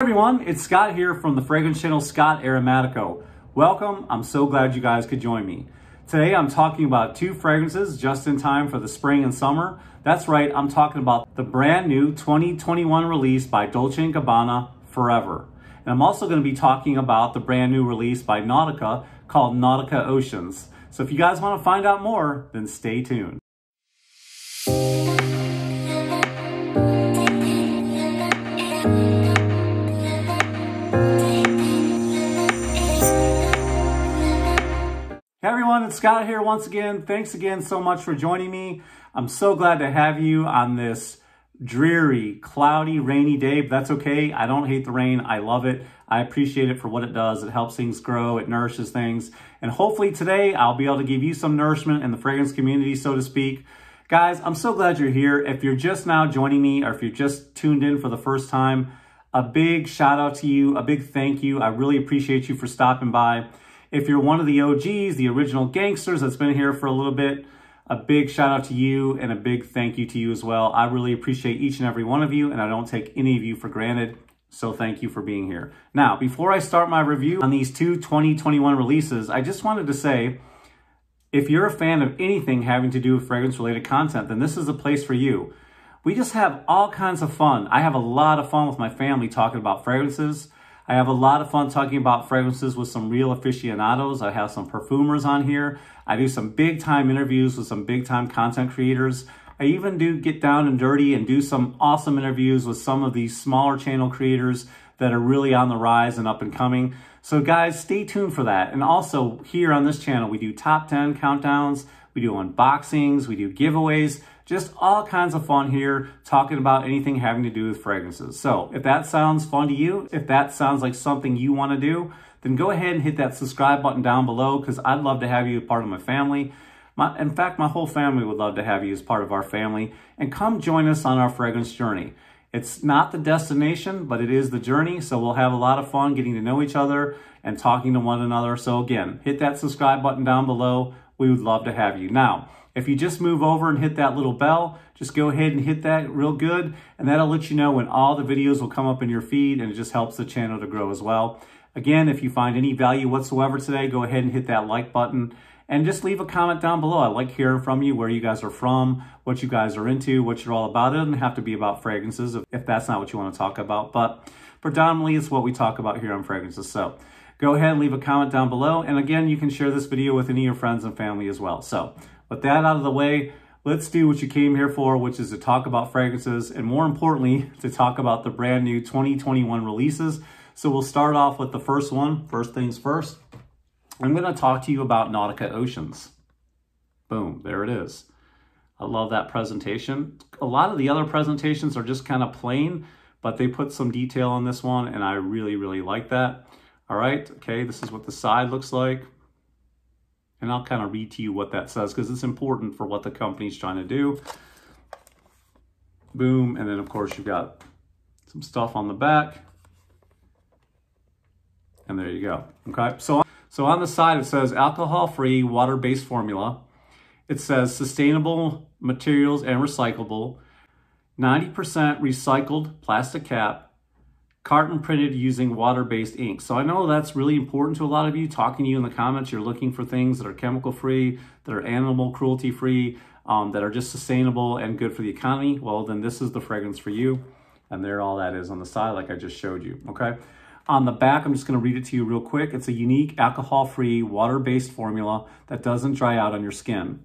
Everyone, it's Scott here from the fragrance channel Scott Aromatico. Welcome, I'm so glad you guys could join me. Today I'm talking about two fragrances just in time for the spring and summer. That's right, I'm talking about the brand new 2021 release by Dolce Gabbana, Forever. And I'm also going to be talking about the brand new release by Nautica called Nautica Oceans. So if you guys want to find out more, then stay tuned. Hey everyone, it's Scott here once again. Thanks again so much for joining me. I'm so glad to have you on this dreary, cloudy, rainy day, but that's okay. I don't hate the rain. I love it. I appreciate it for what it does. It helps things grow. It nourishes things. And hopefully today I'll be able to give you some nourishment in the fragrance community, so to speak. Guys, I'm so glad you're here. If you're just now joining me or if you're just tuned in for the first time, a big shout out to you, a big thank you. I really appreciate you for stopping by. If you're one of the OGs, the original gangsters that's been here for a little bit, a big shout out to you and a big thank you to you as well. I really appreciate each and every one of you, and I don't take any of you for granted. So thank you for being here. Now, before I start my review on these two 2021 releases, I just wanted to say, if you're a fan of anything having to do with fragrance-related content, then this is a place for you. We just have all kinds of fun. I have a lot of fun with my family talking about fragrances. I have a lot of fun talking about fragrances with some real aficionados. I have some perfumers on here. I do some big time interviews with some big time content creators. I even do get down and dirty and do some awesome interviews with some of these smaller channel creators that are really on the rise and up and coming. So guys, stay tuned for that. And also here on this channel, we do top 10 countdowns, we do unboxings, we do giveaways, just all kinds of fun here, talking about anything having to do with fragrances. So if that sounds fun to you, if that sounds like something you want to do, then go ahead and hit that subscribe button down below, because I'd love to have you as part of my family. In fact, my whole family would love to have you as part of our family. And come join us on our fragrance journey. It's not the destination, but it is the journey. So we'll have a lot of fun getting to know each other and talking to one another. So again, hit that subscribe button down below. We would love to have you. Now, if you just move over and hit that little bell, just go ahead and hit that real good, and that'll let you know when all the videos will come up in your feed, and it just helps the channel to grow as well. Again, if you find any value whatsoever today, go ahead and hit that like button, and just leave a comment down below. I like hearing from you, where you guys are from, what you guys are into, what you're all about. It doesn't have to be about fragrances if that's not what you want to talk about, but predominantly it's what we talk about here on fragrances. So go ahead and leave a comment down below, and again, you can share this video with any of your friends and family as well. So with that out of the way, let's do what you came here for, which is to talk about fragrances, and more importantly, to talk about the brand new 2021 releases. So we'll start off with the first one. First things first, I'm going to talk to you about Nautica Oceans. Boom, there it is. I love that presentation. A lot of the other presentations are just kind of plain, but they put some detail on this one, and I really, really like that. All right, okay, this is what the side looks like. And I'll kind of read to you what that says, because it's important for what the company's trying to do. Boom. And then, of course, you've got some stuff on the back. And there you go. Okay. So on the side, it says alcohol-free, water-based formula. It says sustainable materials and recyclable. 90% recycled plastic cap. Carton printed using water-based ink. So I know that's really important to a lot of you. Talking to you in the comments, you're looking for things that are chemical-free, that are animal cruelty-free, that are just sustainable and good for the economy. Well, then this is the fragrance for you. And there all that is on the side, like I just showed you, okay? On the back, I'm just gonna read it to you real quick. It's a unique alcohol-free, water-based formula that doesn't dry out on your skin.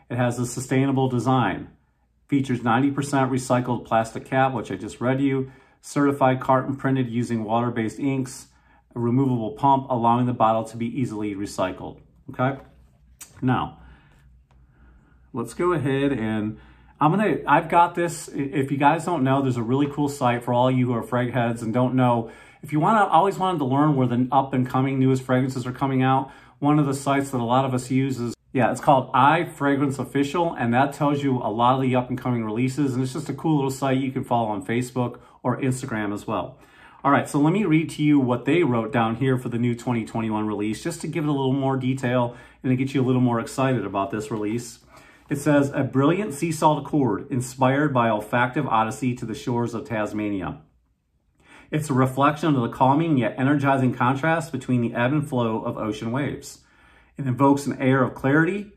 It has a sustainable design. Features 90% recycled plastic cap, which I just read you. Certified carton printed using water-based inks, a removable pump, allowing the bottle to be easily recycled, okay? Now, let's go ahead and I've got this. If you guys don't know, there's a really cool site for all you who are frag heads and don't know. If you always wanted to learn where the up and coming newest fragrances are coming out, one of the sites that a lot of us use is, it's called iFragrance Official, and that tells you a lot of the up and coming releases, and it's just a cool little site you can follow on Facebook or Instagram as well. All right, so let me read to you what they wrote down here for the new 2021 release, just to give it a little more detail and to get you a little more excited about this release. It says, a brilliant sea salt accord inspired by olfactive odyssey to the shores of Tasmania. It's a reflection of the calming yet energizing contrast between the ebb and flow of ocean waves. It invokes an air of clarity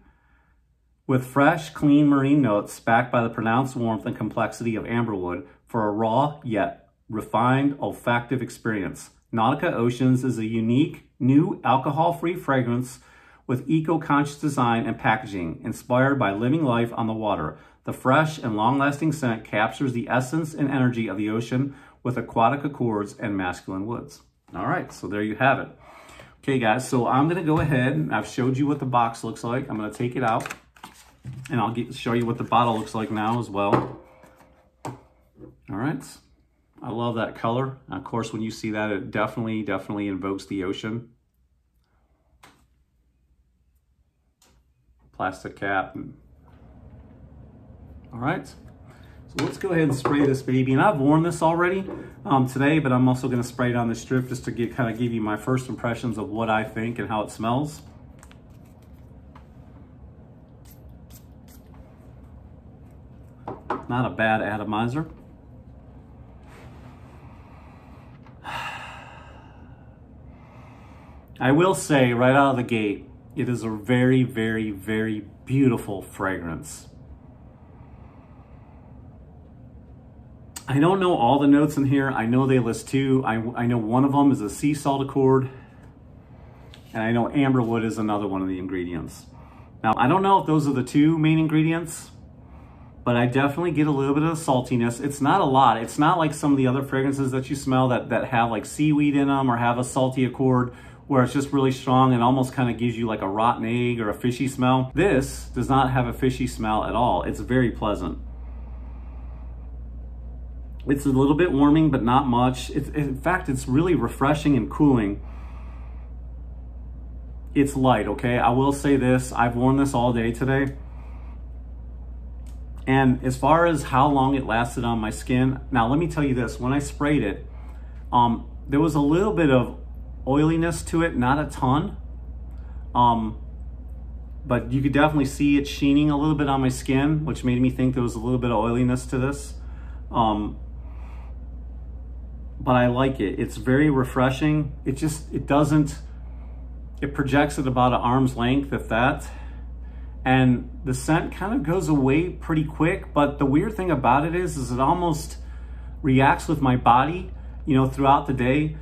with fresh, clean marine notes backed by the pronounced warmth and complexity of amberwood for a raw yet refined olfactive experience. Nautica Oceans is a unique, new alcohol-free fragrance with eco-conscious design and packaging, inspired by living life on the water. The fresh and long-lasting scent captures the essence and energy of the ocean with aquatic accords and masculine woods. All right, so there you have it. Okay, guys, so I'm gonna go ahead, and I've showed you what the box looks like. I'm gonna take it out, and I'll show you what the bottle looks like now as well. All right, I love that color. And of course, when you see that, it definitely invokes the ocean. Plastic cap. All right, so let's go ahead and spray this baby. And I've worn this already today, but I'm also gonna spray it on the strip just to kind of give you my first impressions of what I think and how it smells. Not a bad atomizer. I will say right out of the gate, it is a very, very, very beautiful fragrance. I don't know all the notes in here. I know they list two. I know one of them is a sea salt accord, and I know amberwood is another one of the ingredients. Now, I don't know if those are the two main ingredients, but I definitely get a little bit of saltiness. It's not a lot. It's not like some of the other fragrances that you smell that have like seaweed in them or have a salty accord, where it's just really strong and almost kind of gives you like a rotten egg or a fishy smell. This does not have a fishy smell at all. It's very pleasant. It's a little bit warming, but not much. In fact, it's really refreshing and cooling. It's light, okay? I will say this, I've worn this all day today. And as far as how long it lasted on my skin, now let me tell you this, when I sprayed it, there was a little bit of oiliness to it, not a ton. But you could definitely see it sheening a little bit on my skin, which made me think there was a little bit of oiliness to this. But I like it. It's very refreshing. It projects at about an arm's length, if that. And the scent kind of goes away pretty quick, but the weird thing about it is it almost reacts with my body, you know, throughout the day.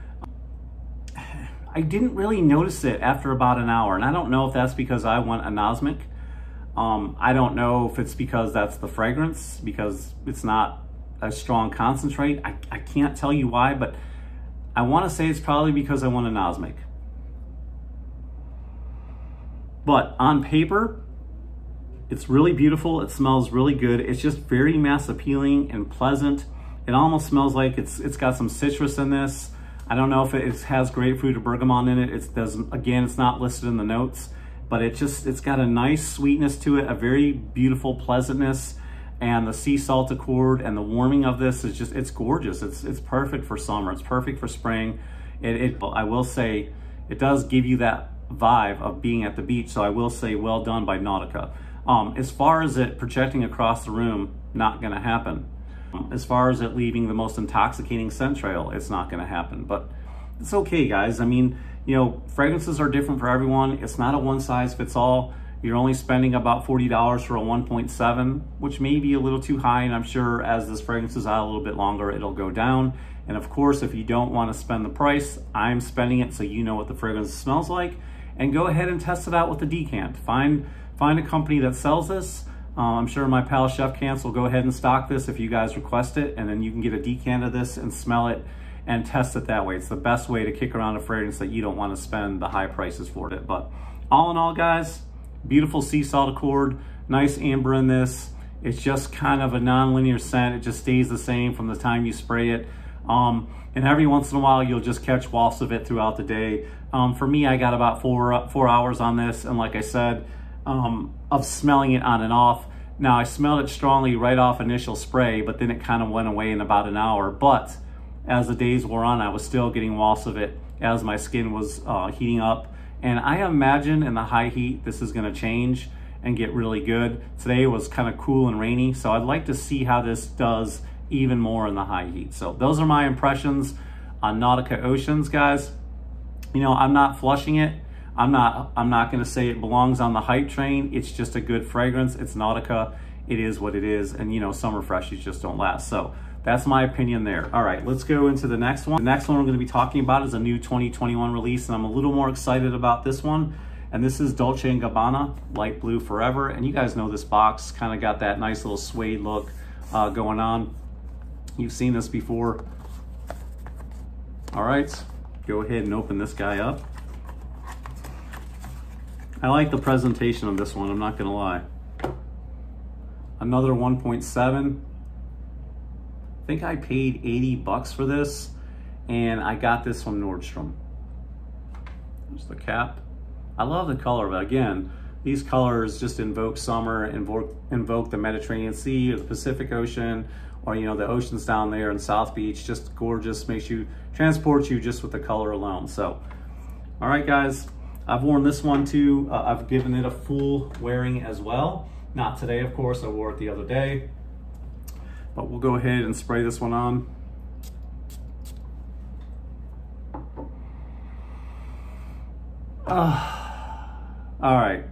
I didn't really notice it after about an hour, and I don't know if that's because I went anosmic. I don't know if it's because that's the fragrance, because it's not a strong concentrate. I can't tell you why, but I want to say it's probably because I went anosmic. But on paper, it's really beautiful. It smells really good. It's just very mass appealing and pleasant. It almost smells like it's got some citrus in this. I don't know if it has grapefruit or bergamot in it. Again, it's not listed in the notes, but it's got a nice sweetness to it, a very beautiful pleasantness, and the sea salt accord and the warming of this is just, it's gorgeous. It's perfect for summer. It's perfect for spring. I will say, it does give you that vibe of being at the beach. So I will say, well done by Nautica. As far as it projecting across the room, not gonna happen. As far as it leaving the most intoxicating scent trail, it's not gonna happen, but it's okay, guys. I mean, you know, fragrances are different for everyone. It's not a one size fits all. You're only spending about $40 for a 1.7, which may be a little too high, and I'm sure as this fragrance is out a little bit longer, it'll go down. And of course, if you don't want to spend the price, I'm spending it so you know what the fragrance smells like, and go ahead and test it out with the decant. Find a company that sells this. I'm sure my pal Chef Cans will go ahead and stock this if you guys request it, and then you can get a decant of this and smell it and test it that way. It's the best way to kick around a fragrance that you don't want to spend the high prices for it. But all in all, guys, beautiful sea salt accord, nice amber in this. It's just kind of a non-linear scent. It just stays the same from the time you spray it. And every once in a while, you'll just catch wafts of it throughout the day. For me, I got about four hours on this. And like I said, of smelling it on and off. Now, I smelled it strongly right off initial spray, but then it kind of went away in about an hour. But as the days wore on, I was still getting wafts of it as my skin was heating up. And I imagine in the high heat, this is gonna change and get really good. Today was kind of cool and rainy, so I'd like to see how this does even more in the high heat. So those are my impressions on Nautica Oceans, guys. You know, I'm not flushing it. I'm not going to say it belongs on the hype train. It's just a good fragrance. It's Nautica. It is what it is. And, you know, summer freshies just don't last. So that's my opinion there. All right, let's go into the next one. The next one we're going to be talking about is a new 2021 release, and I'm a little more excited about this one. And this is Dolce & Gabbana Light Blue Forever. And you guys know this box kind of got that nice little suede look going on. You've seen this before. All right, go ahead and open this guy up. I like the presentation of this one, I'm not gonna lie. Another 1.7. I think I paid 80 bucks for this, and I got this from Nordstrom. There's the cap. I love the color, but again, these colors just invoke summer, invoke the Mediterranean Sea or the Pacific Ocean, or, you know, the oceans down there in South Beach. Just gorgeous, transports you just with the color alone. So, all right, guys, I've worn this one too. I've given it a full wearing as well. Not today, of course, I wore it the other day. But we'll go ahead and spray this one on. All right,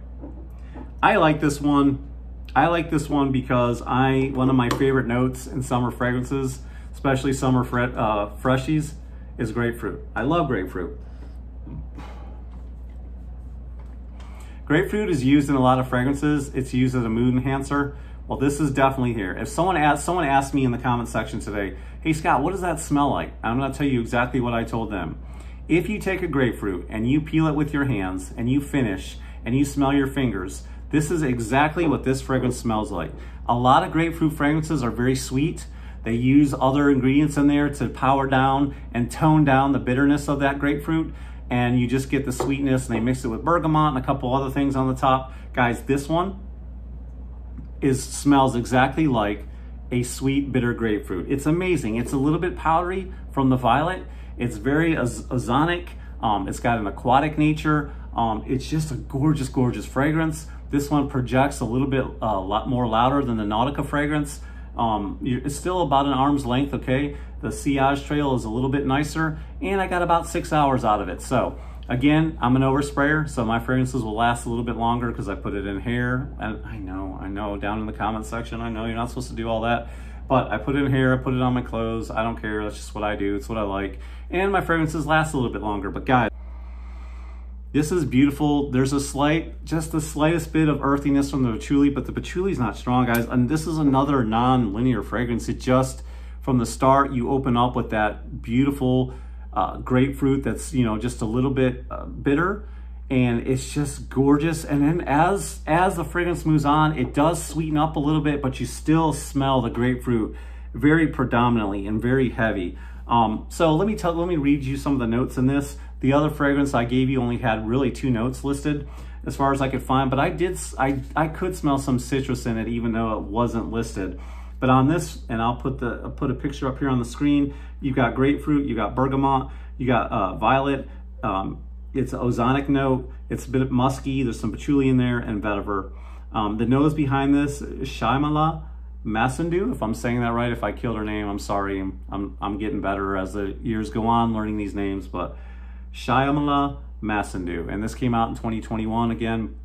I like this one. I like this one because one of my favorite notes in summer fragrances, especially summer freshies, is grapefruit. I love grapefruit. Grapefruit is used in a lot of fragrances. It's used as a mood enhancer. Well, this is definitely here. If someone asked me in the comment section today, hey Scott, what does that smell like? I'm gonna tell you exactly what I told them. If you take a grapefruit and you peel it with your hands and you finish and you smell your fingers, this is exactly what this fragrance smells like. A lot of grapefruit fragrances are very sweet. They use other ingredients in there to power down and tone down the bitterness of that grapefruit, and you just get the sweetness, and they mix it with bergamot and a couple other things on the top. Guys, this one smells exactly like a sweet, bitter grapefruit. It's amazing. It's a little bit powdery from the violet. It's very ozonic. It's got an aquatic nature. It's just a gorgeous, gorgeous fragrance. This one projects a little bit, a lot more louder than the Nautica fragrance. It's still about an arm's length, okay? The sillage trail is a little bit nicer, and I got about 6 hours out of it. So again, I'm an oversprayer, so my fragrances will last a little bit longer because I put it in hair. And I know, down in the comment section, I know you're not supposed to do all that, but I put it in hair, I put it on my clothes. I don't care, that's just what I do, it's what I like. And my fragrances last a little bit longer. But guys, this is beautiful. There's just the slightest bit of earthiness from the patchouli, but the patchouli is not strong, guys. And this is another non-linear fragrance. It just, from the start, you open up with that beautiful grapefruit that's, you know, just a little bit bitter, and it's just gorgeous. And then as the fragrance moves on, it does sweeten up a little bit, but you still smell the grapefruit very predominantly and very heavy. So let me read you some of the notes in this. The other fragrance I gave you only had really 2 notes listed as far as I could find, but I could smell some citrus in it even though it wasn't listed. But on this, and I'll put a picture up here on the screen, you got grapefruit, you got bergamot, you got violet. It's an ozonic note. It's a bit musky. There's some patchouli in there and vetiver. The nose behind this, Shyamala Massendu, if I'm saying that right. If I killed her name, I'm sorry. I'm getting better as the years go on learning these names, but Shyamala Massendu, and this came out in 2021 again,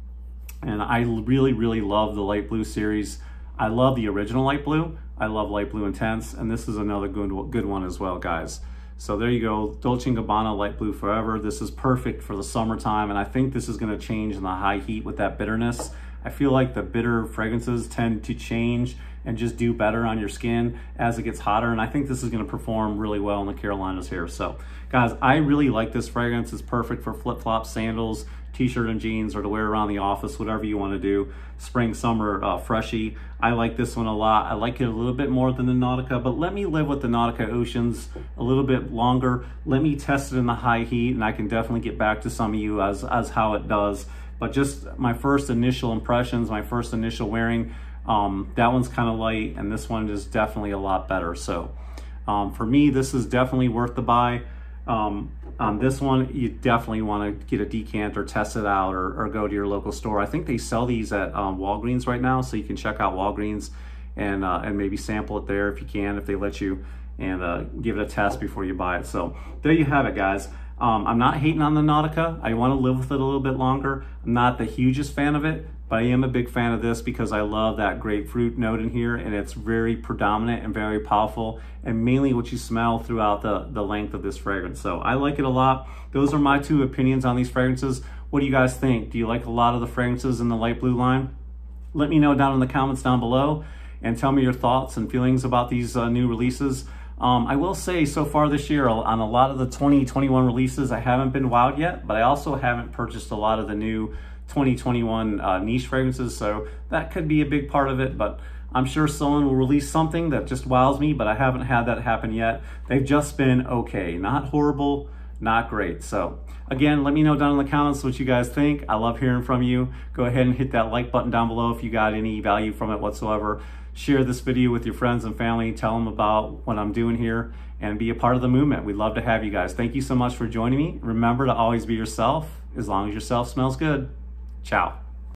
and I really, really love the light blue series. I love the original light blue. I love light blue intense, and this is another good one as well, guys. So there you go, Dolce & Gabbana Light Blue Forever. This is perfect for the summertime, and I think this is gonna change in the high heat with that bitterness. I feel like the bitter fragrances tend to change and just do better on your skin as it gets hotter, and I think this is gonna perform really well in the Carolinas here. So guys, I really like this fragrance. It's perfect for flip-flops, sandals, t-shirt and jeans, or to wear around the office, whatever you wanna do. Spring, summer, freshie. I like this one a lot. I like it a little bit more than the Nautica, but let me live with the Nautica Oceans a little bit longer. Let me test it in the high heat, and I can definitely get back to some of you as how it does. But just my first initial impressions, my first initial wearing, that one's kind of light, and this one is definitely a lot better. So for me, this is definitely worth the buy. On this one, you definitely want to get a decanter, test it out, or go to your local store. I think they sell these at Walgreens right now, so you can check out Walgreens and maybe sample it there if you can, if they let you. and give it a test before you buy it. So there you have it, guys. I'm not hating on the Nautica. I want to live with it a little bit longer. I'm not the hugest fan of it, but I am a big fan of this because I love that grapefruit note in here, and it's very predominant and very powerful, and mainly what you smell throughout the length of this fragrance. So I like it a lot. Those are my 2 opinions on these fragrances. What do you guys think? Do you like a lot of the fragrances in the light blue line? Let me know down in the comments down below and tell me your thoughts and feelings about these new releases. I will say so far this year on a lot of the 2021 releases, I haven't been wowed yet, but I also haven't purchased a lot of the new 2021 niche fragrances, so that could be a big part of it. But I'm sure someone will release something that just wows me, but I haven't had that happen yet. They've just been okay, not horrible, not great. So again, let me know down in the comments what you guys think. I love hearing from you. Go ahead and hit that like button down below if you got any value from it whatsoever. Share this video with your friends and family. Tell them about what I'm doing here and be a part of the movement. We'd love to have you guys. Thank you so much for joining me. Remember to always be yourself, as long as yourself smells good. Ciao.